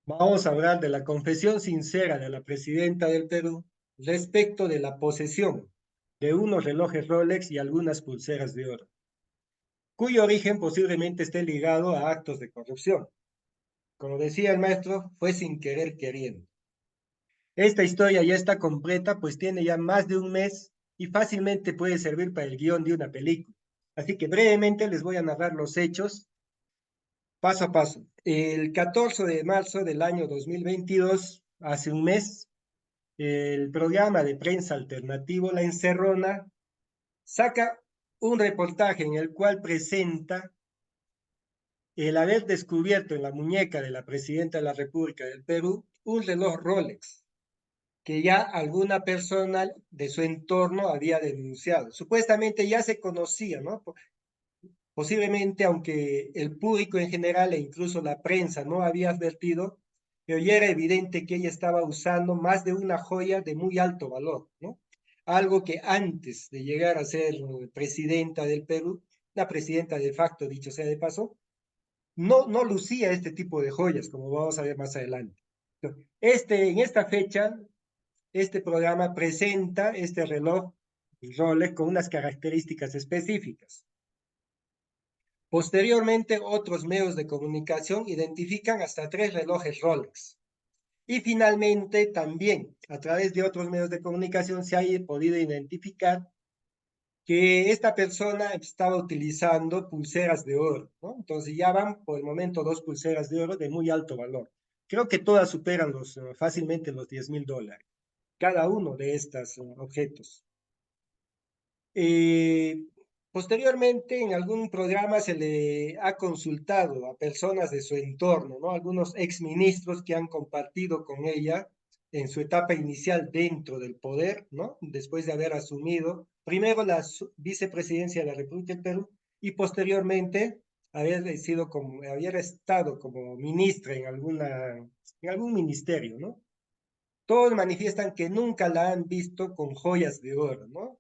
Vamos a hablar de la confesión sincera de la presidenta del Perú respecto de la posesión de unos relojes Rolex y algunas pulseras de oro, cuyo origen posiblemente esté ligado a actos de corrupción. Como decía el maestro, fue sin querer queriendo. Esta historia ya está completa, pues tiene ya más de un mes y fácilmente puede servir para el guión de una película. Así que brevemente les voy a narrar los hechos paso a paso. El 14 de marzo del año 2022, hace un mes, el programa de prensa alternativo La Encerrona saca un reportaje en el cual presenta el haber descubierto en la muñeca de la presidenta de la República del Perú un reloj Rolex que ya alguna persona de su entorno había denunciado. Supuestamente ya se conocía, ¿no? Posiblemente, aunque el público en general e incluso la prensa no había advertido, pero ya era evidente que ella estaba usando más de una joya de muy alto valor, ¿no? Algo que antes de llegar a ser presidenta del Perú, la presidenta de facto, dicho sea de paso, no lucía este tipo de joyas, como vamos a ver más adelante. En esta fecha, este programa presenta este reloj Rolex con unas características específicas. Posteriormente, otros medios de comunicación identifican hasta tres relojes Rolex. Y finalmente, también a través de otros medios de comunicación se ha podido identificar que esta persona estaba utilizando pulseras de oro, ¿no? Entonces ya van por el momento dos pulseras de oro de muy alto valor. Creo que todas superan fácilmente los $10,000, cada uno de estos objetos. Eh, Posteriormente, en algún programa se le ha consultado a personas de su entorno, ¿no? Algunos exministros que han compartido con ella en su etapa inicial dentro del poder, ¿no? Después de haber asumido primero la vicepresidencia de la República del Perú y posteriormente haber estado como ministra en algún ministerio, ¿no? Todos manifiestan que nunca la han visto con joyas de oro, ¿no?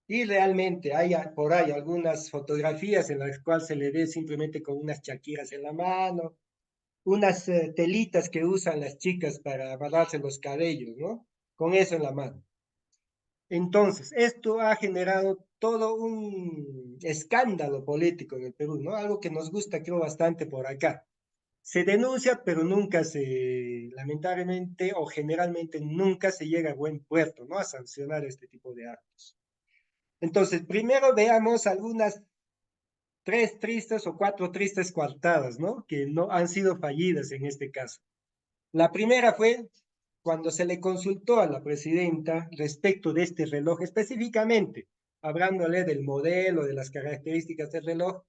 Y realmente hay por ahí algunas fotografías en las cuales se le ve simplemente con unas chaquiras en la mano, unas telitas que usan las chicas para amarrarse los cabellos, ¿no? Con eso en la mano. Entonces, esto ha generado todo un escándalo político en el Perú, ¿no? Algo que nos gusta, creo, bastante por acá. Se denuncia, pero lamentablemente o generalmente nunca se llega a buen puerto, ¿no? A sancionar este tipo de actos. Entonces, primero veamos algunas tres tristes o cuatro tristes coartadas, ¿no? Que no han sido fallidas en este caso. La primera fue cuando se le consultó a la presidenta respecto de este reloj específicamente, hablándole del modelo, de las características del reloj.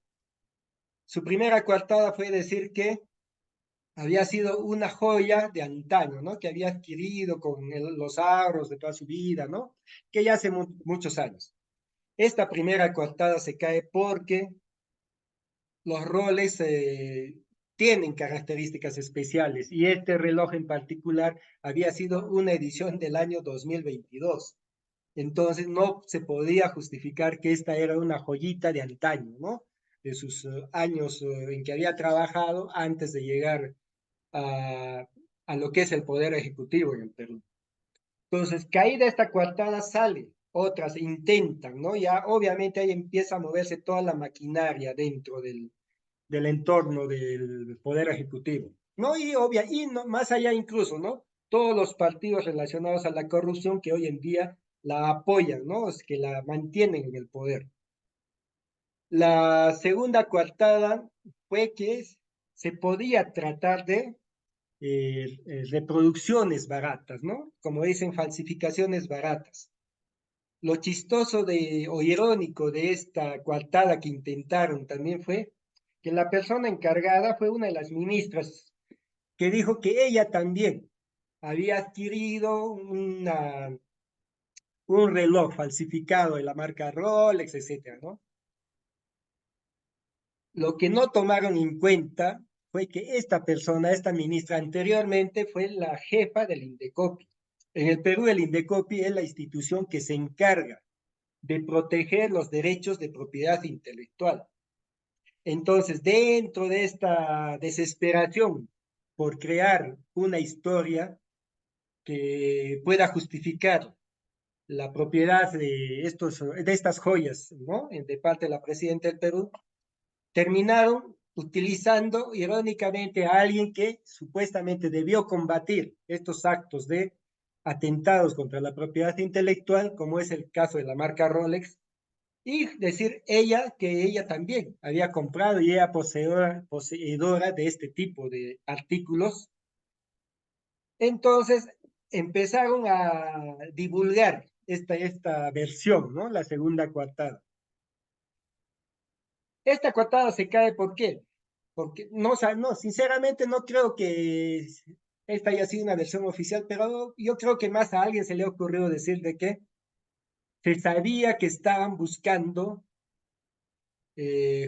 Su primera coartada fue decir que había sido una joya de antaño, ¿no? Que había adquirido con los ahorros de toda su vida, ¿no? Que ya hace muchos años. Esta primera coartada se cae porque los roles tienen características especiales y este reloj en particular había sido una edición del año 2022. Entonces no se podía justificar que esta era una joyita de antaño, ¿no? De sus años en que había trabajado antes de llegar a lo que es el poder ejecutivo en el Perú. Entonces, caída esta coartada sale, otras intentan, ¿no? Ya obviamente ahí empieza a moverse toda la maquinaria dentro del entorno del poder ejecutivo, ¿no? Y no, más allá incluso, ¿no? Todos los partidos relacionados a la corrupción que hoy en día la apoyan, ¿no? Es que la mantienen en el poder. La segunda coartada fue que se podía tratar de reproducciones baratas, ¿no? Como dicen, falsificaciones baratas. Lo chistoso o irónico de esta coartada que intentaron también fue que la persona encargada fue una de las ministras que dijo que ella también había adquirido un reloj falsificado de la marca Rolex, etcétera, ¿no? Lo que no tomaron en cuenta fue que esta persona, esta ministra, anteriormente fue la jefa del Indecopi. En el Perú, el Indecopi es la institución que se encarga de proteger los derechos de propiedad intelectual. Entonces, dentro de esta desesperación por crear una historia que pueda justificar la propiedad de estas joyas, ¿no? De parte de la presidenta del Perú, terminaron utilizando irónicamente a alguien que supuestamente debió combatir estos actos de atentados contra la propiedad intelectual, como es el caso de la marca Rolex, y decir que ella también había comprado y era poseedora de este tipo de artículos. Entonces empezaron a divulgar esta versión, ¿no? La segunda coartada. Esta coartada se cae, ¿por qué? Porque no, sinceramente no creo que esta haya sido una versión oficial, pero yo creo que más a alguien se le ha ocurrido decir de que se sabía que estaban buscando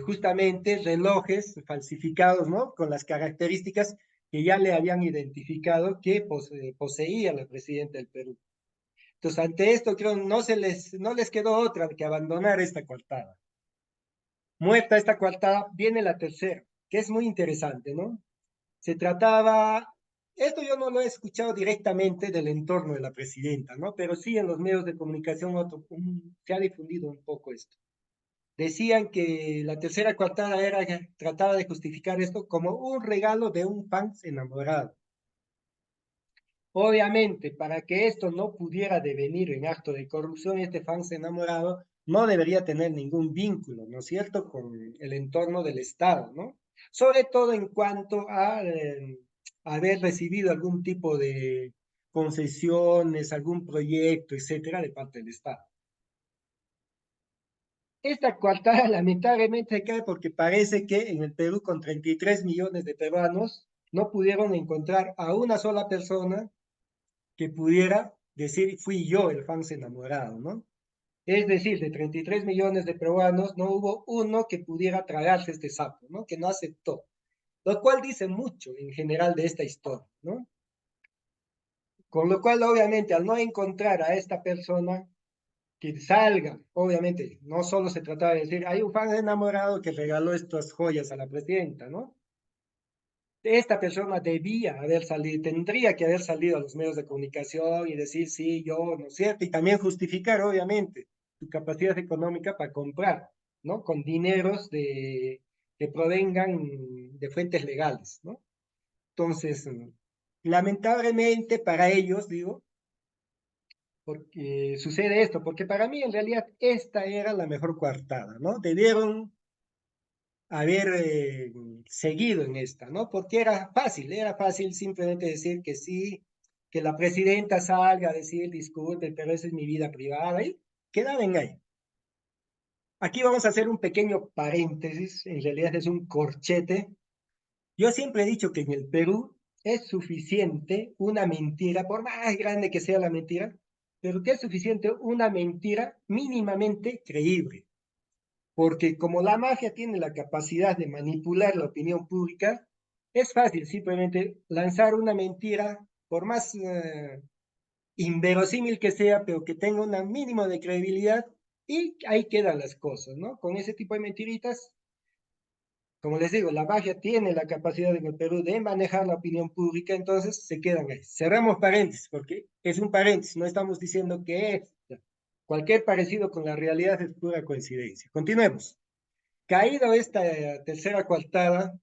justamente relojes falsificados, ¿no? Con las características que ya le habían identificado que poseía la presidenta del Perú. Entonces, ante esto, creo no les quedó otra que abandonar esta coartada. Muerta esta coartada, viene la tercera, que es muy interesante, ¿no? Se trataba, esto yo no lo he escuchado directamente del entorno de la presidenta, ¿no? Pero sí en los medios de comunicación se ha difundido un poco esto. Decían que la tercera coartada trataba de justificar esto como un regalo de un fan enamorado. Obviamente, para que esto no pudiera devenir en acto de corrupción, este fan enamorado no debería tener ningún vínculo, ¿no es cierto?, con el entorno del Estado, ¿no? Sobre todo en cuanto a haber recibido algún tipo de concesiones, algún proyecto, etcétera, de parte del Estado. Esta coartada lamentablemente cae porque parece que en el Perú, con 33 millones de peruanos, no pudieron encontrar a una sola persona que pudiera decir fui yo el fan enamorado, ¿no? Es decir, de 33 millones de peruanos, no hubo uno que pudiera tragarse este sapo, ¿no? Que no aceptó. Lo cual dice mucho en general de esta historia, ¿no? Con lo cual, obviamente, al no encontrar a esta persona que salga, obviamente, no solo se trataba de decir, hay un fan enamorado que regaló estas joyas a la presidenta, ¿no? Esta persona debía haber salido, tendría que haber salido a los medios de comunicación y decir, sí, yo, ¿no es cierto? Y también justificar, obviamente, su capacidad económica para comprar, ¿no? Con dineros que provengan de fuentes legales, ¿no? Entonces, lamentablemente para ellos, digo, porque sucede esto, porque para mí en realidad esta era la mejor coartada, ¿no? Debieron haber seguido en esta, ¿no? Porque era fácil simplemente decir que sí, que la presidenta salga a decir, disculpe, pero esa es mi vida privada, y quedaban ahí. Aquí vamos a hacer un pequeño paréntesis, en realidad es un corchete. Yo siempre he dicho que en el Perú es suficiente una mentira, por más grande que sea la mentira, pero que es suficiente una mentira mínimamente creíble, porque como la magia tiene la capacidad de manipular la opinión pública, es fácil simplemente lanzar una mentira, por más inverosímil que sea, pero que tenga un mínimo de credibilidad, y ahí quedan las cosas, ¿no? Con ese tipo de mentiritas, como les digo, la magia tiene la capacidad en el Perú de manejar la opinión pública, entonces se quedan ahí. Cerramos paréntesis, porque es un paréntesis, no estamos diciendo que es. Cualquier parecido con la realidad es pura coincidencia. Continuemos. Caído esta tercera coartada,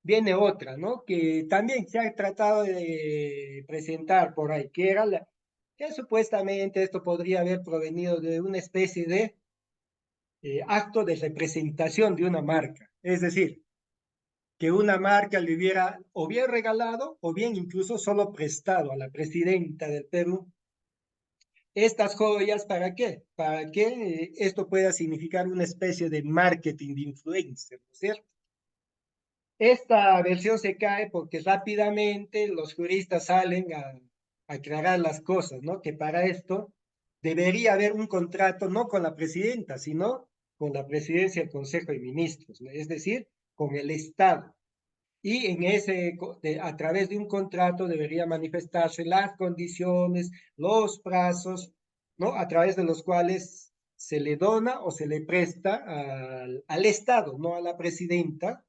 viene otra, ¿no? Que también se ha tratado de presentar por ahí, que supuestamente esto podría haber provenido de una especie de acto de representación de una marca. Es decir, que una marca le hubiera o bien regalado o bien incluso solo prestado a la presidenta del Perú estas joyas. ¿Para qué? Para que esto pueda significar una especie de marketing de influencer, ¿no es cierto? Esta versión se cae porque rápidamente los juristas salen a aclarar las cosas, ¿no? Que para esto debería haber un contrato no con la presidenta, sino con la presidencia del Consejo de Ministros, ¿no? Es decir, con el Estado. Y a través de un contrato debería manifestarse las condiciones, los plazos, ¿no? A través de los cuales se le dona o se le presta al Estado, no a la presidenta,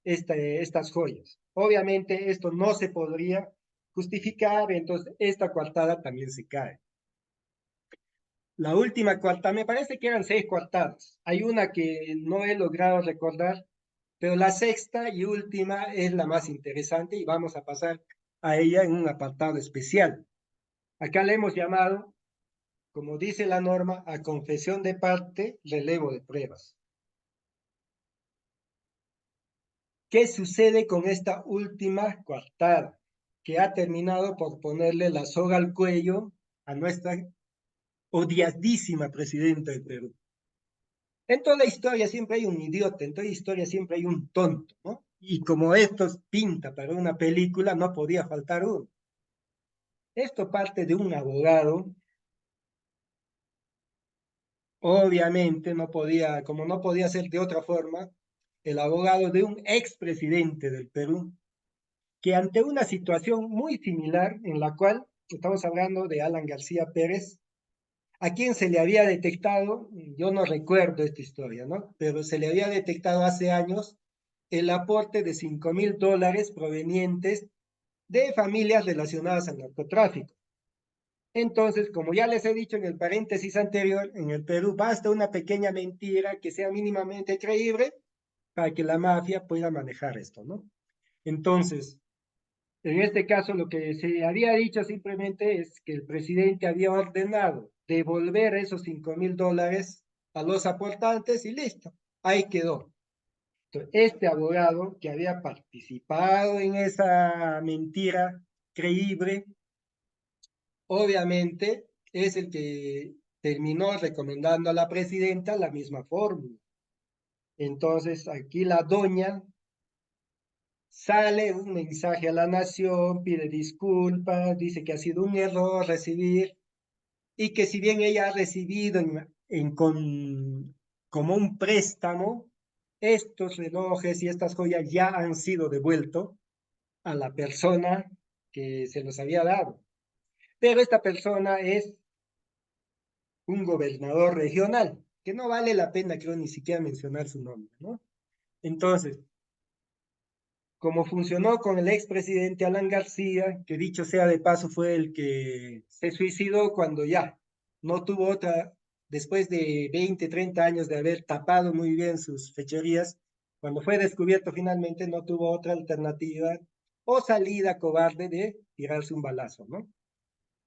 estas joyas. Obviamente esto no se podría justificar, entonces esta coartada también se cae. La última coartada, me parece que eran 6 coartadas. Hay una que no he logrado recordar, pero la sexta y última es la más interesante y vamos a pasar a ella en un apartado especial. Acá le hemos llamado, como dice la norma, a confesión de parte, relevo de pruebas. ¿Qué sucede con esta última coartada? Que ha terminado por ponerle la soga al cuello a nuestra odiadísima presidenta del Perú. En toda historia siempre hay un idiota, en toda historia siempre hay un tonto, ¿no? Y como esto pinta para una película, no podía faltar uno. Esto parte de un abogado, obviamente no podía, como no podía ser de otra forma, el abogado de un expresidente del Perú, que ante una situación muy similar en la cual estamos hablando de Alan García Pérez, a quien se le había detectado, yo no recuerdo esta historia, ¿no? Pero se le había detectado hace años el aporte de $5,000 provenientes de familias relacionadas al narcotráfico. Entonces, como ya les he dicho en el paréntesis anterior, en el Perú basta una pequeña mentira que sea mínimamente creíble para que la mafia pueda manejar esto, ¿no? Entonces, en este caso, lo que se había dicho simplemente es que el presidente había ordenado devolver esos $5,000 a los aportantes y listo, ahí quedó. Entonces, este abogado que había participado en esa mentira creíble, obviamente es el que terminó recomendando a la presidenta la misma fórmula. Entonces, aquí la doña sale un mensaje a la nación, pide disculpas, dice que ha sido un error recibir y que si bien ella ha recibido como un préstamo, estos relojes y estas joyas ya han sido devueltos a la persona que se los había dado. Pero esta persona es un gobernador regional, que no vale la pena, creo, ni siquiera mencionar su nombre, ¿no? Entonces, como funcionó con el expresidente Alan García, que dicho sea de paso fue el que se suicidó cuando ya no tuvo otra, después de 20, 30 años de haber tapado muy bien sus fechorías, cuando fue descubierto finalmente no tuvo otra alternativa o salida cobarde de tirarse un balazo, ¿no?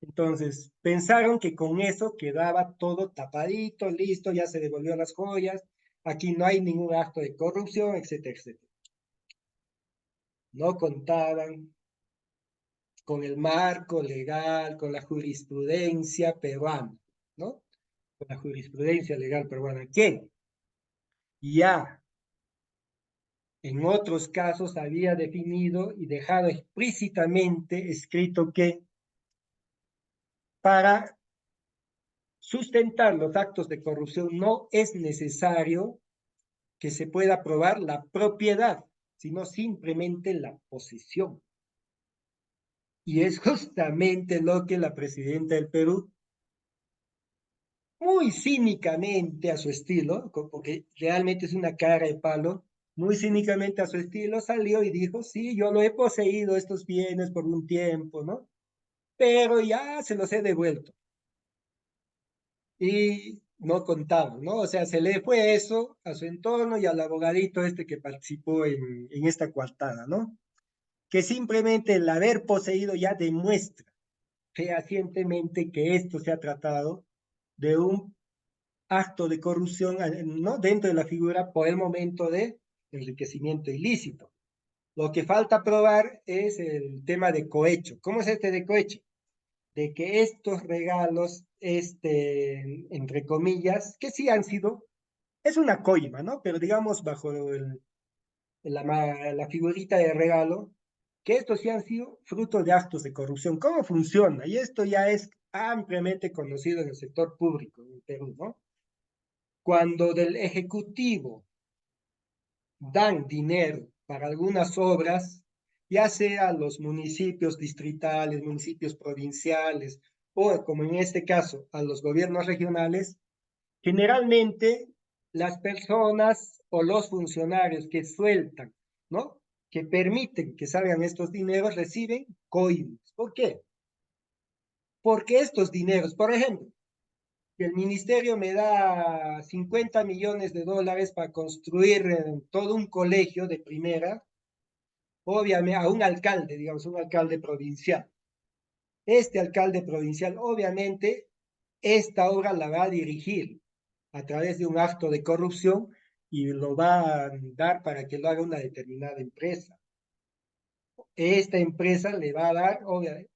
Entonces, pensaron que con eso quedaba todo tapadito, listo, ya se devolvió las joyas, aquí no hay ningún acto de corrupción, etcétera, etcétera. No contaban con el marco legal, con la jurisprudencia peruana, ¿no? Con la jurisprudencia legal peruana, que ya en otros casos había definido y dejado explícitamente escrito que para sustentar los actos de corrupción no es necesario que se pueda probar la propiedad, sino simplemente la posesión. Y es justamente lo que la presidenta del Perú muy cínicamente a su estilo, porque realmente es una cara de palo, muy cínicamente a su estilo salió y dijo, sí, yo lo he poseído estos bienes por un tiempo, ¿no? Pero ya se los he devuelto. Y no contaba, ¿no? O sea, se le fue eso a su entorno y al abogadito este que participó en esta coartada, ¿no? Que simplemente el haber poseído ya demuestra fehacientemente que esto se ha tratado de un acto de corrupción, ¿no? Dentro de la figura por el momento de enriquecimiento ilícito. Lo que falta probar es el tema de cohecho. ¿Cómo es este de cohecho? De que estos regalos, entre comillas, que sí han sido, es una coima, ¿no? Pero digamos bajo la figurita de regalo, que estos sí han sido fruto de actos de corrupción. ¿Cómo funciona? Y esto ya es ampliamente conocido en el sector público en Perú, ¿no? Cuando del Ejecutivo dan dinero para algunas obras, ya sea los municipios distritales, municipios provinciales o, como en este caso, a los gobiernos regionales, generalmente las personas o los funcionarios que sueltan ¿no? Que permiten que salgan estos dineros, reciben coimas. ¿Por qué? Porque estos dineros, por ejemplo, que el ministerio me da 50 millones de dólares para construir todo un colegio de primera, obviamente a un alcalde, digamos, un alcalde provincial. Este alcalde provincial, obviamente, esta obra la va a dirigir a través de un acto de corrupción y lo va a dar para que lo haga una determinada empresa. Esta empresa le va a dar, obviamente,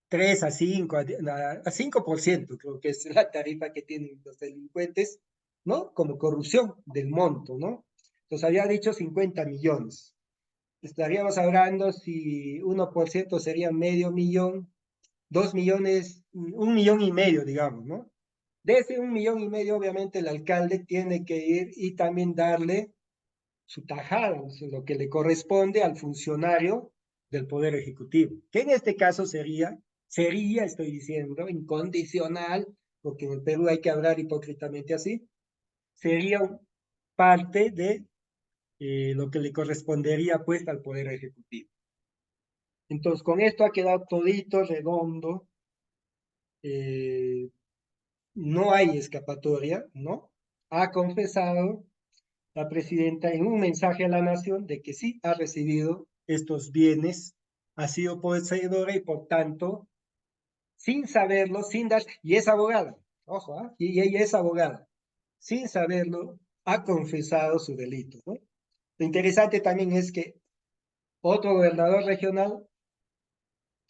3 a 5, a 5%, creo que es la tarifa que tienen los delincuentes, ¿no? Como corrupción del monto, ¿no? Entonces había dicho 50 millones. Estaríamos hablando si 1% sería medio millón, 2 millones, 1,5 millones, digamos, ¿no? De ese 1,5 millones, obviamente, el alcalde tiene que ir y también darle su tajada, o sea, lo que le corresponde al funcionario del Poder Ejecutivo, que en este caso sería, estoy diciendo, incondicional, porque en el Perú hay que hablar hipócritamente así, sería parte de lo que le correspondería pues al Poder Ejecutivo. Entonces, con esto ha quedado todito, redondo, eh, no hay escapatoria, ¿no? Ha confesado la presidenta en un mensaje a la nación de que sí ha recibido estos bienes, ha sido poseedora y por tanto, sin saberlo, sin dar, y es abogada, ojo, ¿ah? Y ella es abogada, sin saberlo, ha confesado su delito, ¿no? Lo interesante también es que otro gobernador regional,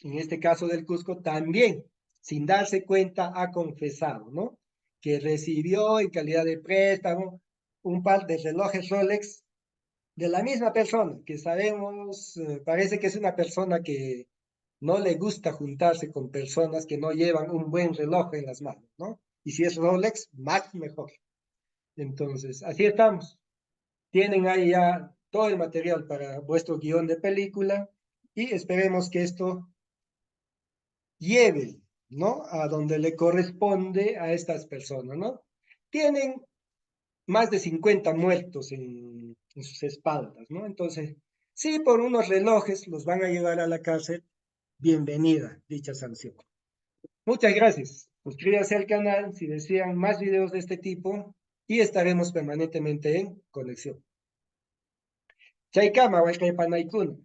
en este caso del Cusco, también, sin darse cuenta, ha confesado, ¿no? Que recibió en calidad de préstamo un par de relojes Rolex de la misma persona, que sabemos, parece que es una persona que no le gusta juntarse con personas que no llevan un buen reloj en las manos, ¿no? Y si es Rolex, más mejor. Entonces, así estamos. Tienen ahí ya todo el material para vuestro guión de película y esperemos que esto lleve, ¿no? A donde le corresponde a estas personas, ¿no? Tienen más de 50 muertos en sus espaldas, ¿no? Entonces, sí, por unos relojes los van a llevar a la cárcel, bienvenida dicha sanción. Muchas gracias. Suscríbase al canal si desean más videos de este tipo y estaremos permanentemente en conexión. Chaikama, Huaycay Panaykuna.